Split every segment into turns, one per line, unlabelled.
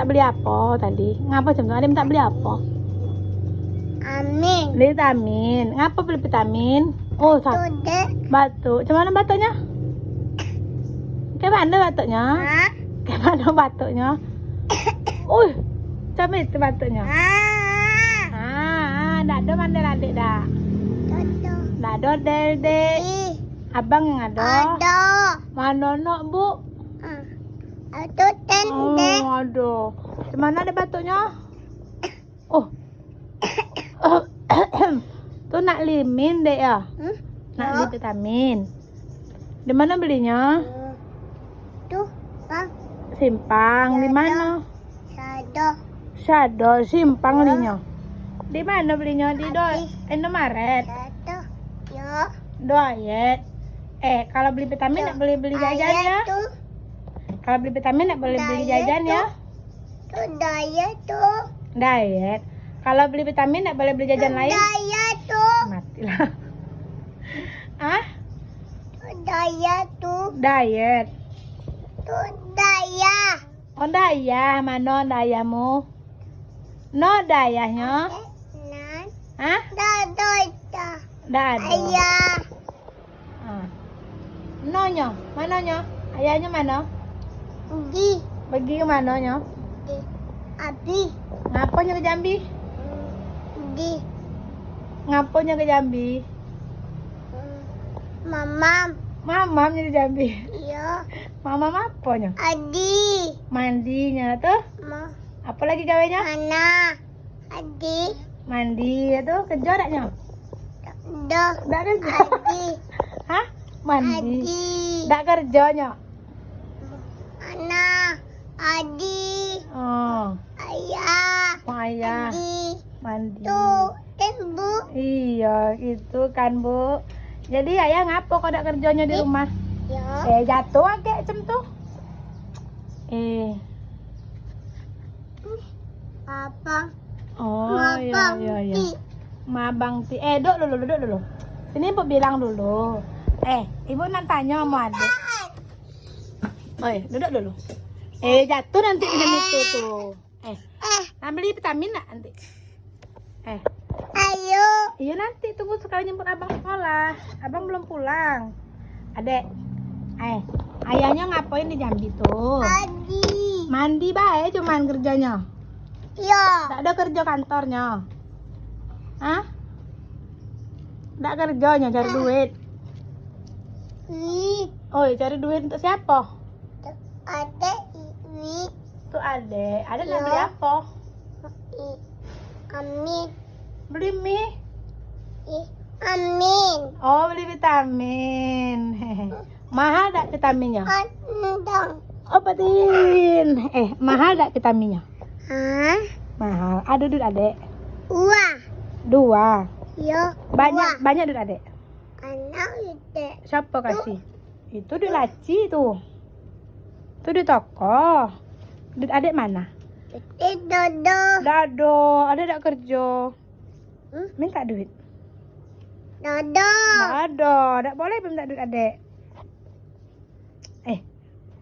Tak beli apa tadi? Ngapa jam tu? Ada minta beli apa?
Amin.
Beli vitamin. Ngapa beli vitamin? Oh,
Tuh,
batuk. Macam mana batuknya? Kayak mana batuknya?
Hah?
Kayak mana batuknya? Macam itu batuknya. Dah ada mandel adik dah.
Tuh.
Dah ada dek.
Ih,
Abang yang ada.
ada.
Mana nak bu?
Itu tende.
Aduh. Macam mana ada batuknya? Oh. Tu nak limin dek ya? Nak beli vitamin. Di mana belinya?
Tuh, Bang.
Simpang. Di mana?
Sado.
Shadow simpang belinya. Di mana belinya? Di Indomaret.
Sado. Ya.
Doayet. Kalau beli vitamin nak boleh beli jajan ya.
Tuh.
Kalau beli vitamin nak boleh beli jajan ya.
Tuh daya tuh.
Diet. Kalau beli vitamin nak boleh beli jajan lain.
Daya tuh.
Matilah. Ah?
Tuh daya tuh.
Diet.
Tuh daya.
Oh daya, mana dayamu? No dayahnya.
Nan.
Hah?
Dada.
Dado.
Ayah.
Nonya, mananya? Ayahnya mana?
Di.
Pergi ke mananya?
Di. Abi.
Ngaponya ke Jambi?
Di.
Ngaponya ke Jambi?
Mamam.
Mamamnya di Jambi.
Ya.
Mamam apanya?
Adi.
Mandinya tuh.
Ma.
Apa lagi gawenya?
Mana? Adi.
Mandi itu kerja taknya?
Dah.
Tak kerja.
Adi.
Hah? Mandi.
Adi.
Tak kerjanya.
Mana? Adi.
Oh,
Ayah.
ayah
Adi.
mandi.
Tuh. Bu.
Iya, itu kan Bu. Jadi ayah ngapo kau tak kerjanya di rumah?
Ya.
Jatuh agak macam tu.
Apa?
Oh,
Mabang
iya.
Ti.
Mabang Ti. Duduk dulu. Sini Bu bilang dulu. Ibu nak tanya sama adik. Duduk dulu. Jatuh nanti dengan itu tuh. Nak beli vitamin nak nanti?
Ayo.
Iya nanti tunggu sekali jemput abang sekolah. Abang belum pulang. Adek. Ayahnya ngapain di Jambi tuh?
Adi.
Mandi bae cuman kerjanya.
Ya.
Tak ada kerja kantornya. Hah? Tak kerjanya cari duit.
Wit.
Cari duit untuk siapa?
Ada wit.
Tuh adek. Adek nak
Ya.
beli apa?
Amin.
Beli mie.
Amin.
Oh, beli vitamin. Mahal tak vitaminnya?
Andang.
Obatin. Mahal tak vitaminnya?
Hah?
Mahal. Ada duit adek?
Wah.
2.
Ya.
Banyak duit adek?
Anak itu.
Siapa kasih? Itu duit laci tuh. Itu di toko. Duit adek mana?
Itu dodo.
Dado, adek tak kerja. Minta duit.
Dodo.
Dado, tak boleh minta duit adek.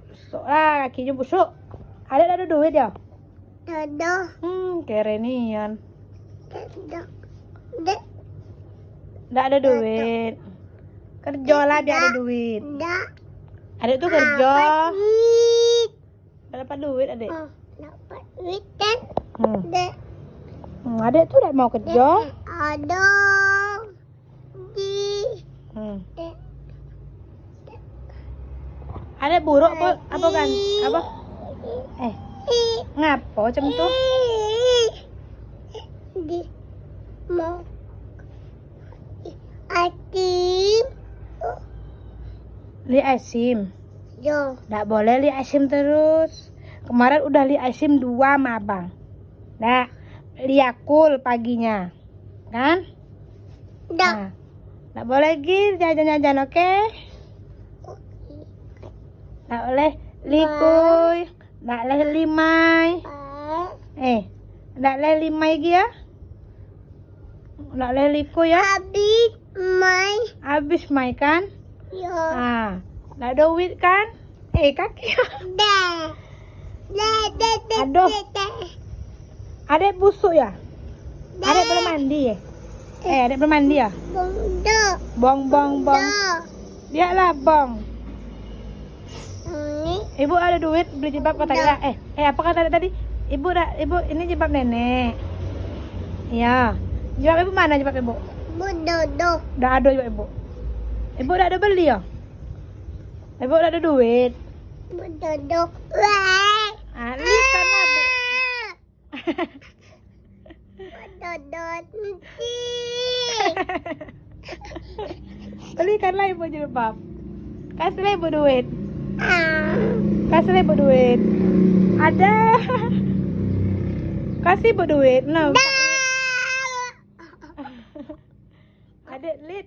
Busuk lah, kakinya busuk. Adek tak ada duit ya?
Dodo.
Kerenian.
Dodo.
Tak ada duit. Kerja lah biar ada duit. Adek tuh kerja.
Wit.
Tak dapat duit adek.
Dapat wit kan? Dek.
Adek tuh tak mau kerja.
Ada. Di. Dek.
Adek buruk apa kan? Apa? Ngapo macam tu?
Di. Mau. Atim.
Li asim.
Yo.
Tak boleh li asim terus. Kemarin udah li asim 2 sama abang. Nah, li Yakult paginya. Kan?
Dak.
Tak boleh lagi jajan-jajan, oke? Tak boleh likuy. Tak boleh limai. Tak boleh limai lagi ya? Tak boleh likuy ya?
Habis mai.
Habis mai kan?
Yo.
Tak ada duit kan? Kaki.
Dah.
Aduh. Adek busuk ya? Adek belum mandi ya? Adek belum mandi ya? Bong. Dia lah bong. Ibu ada duit beli jilbab katanya. Apa kata tadi? Ibu ini jilbab nenek. Iya. Jilbab ibu mana jilbab ibu? Dah ada jilbab ibu. Ibu udah ada beli ya? Ibu udah ada duit. Lihat karena bu. Belikanlah ibu jilbab. Kasihlah ibu duit. Kasihlah ibu duit. Ada. Kasih ibu duit. Nah. Adek lid.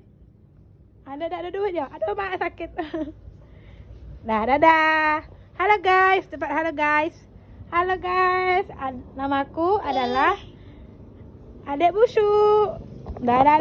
Ada duit ya? Aduh mak sakit. Nah, dadah. Halo guys, cepat halo guys. Halo guys. Namaku adalah Adek Busuk. Dadah.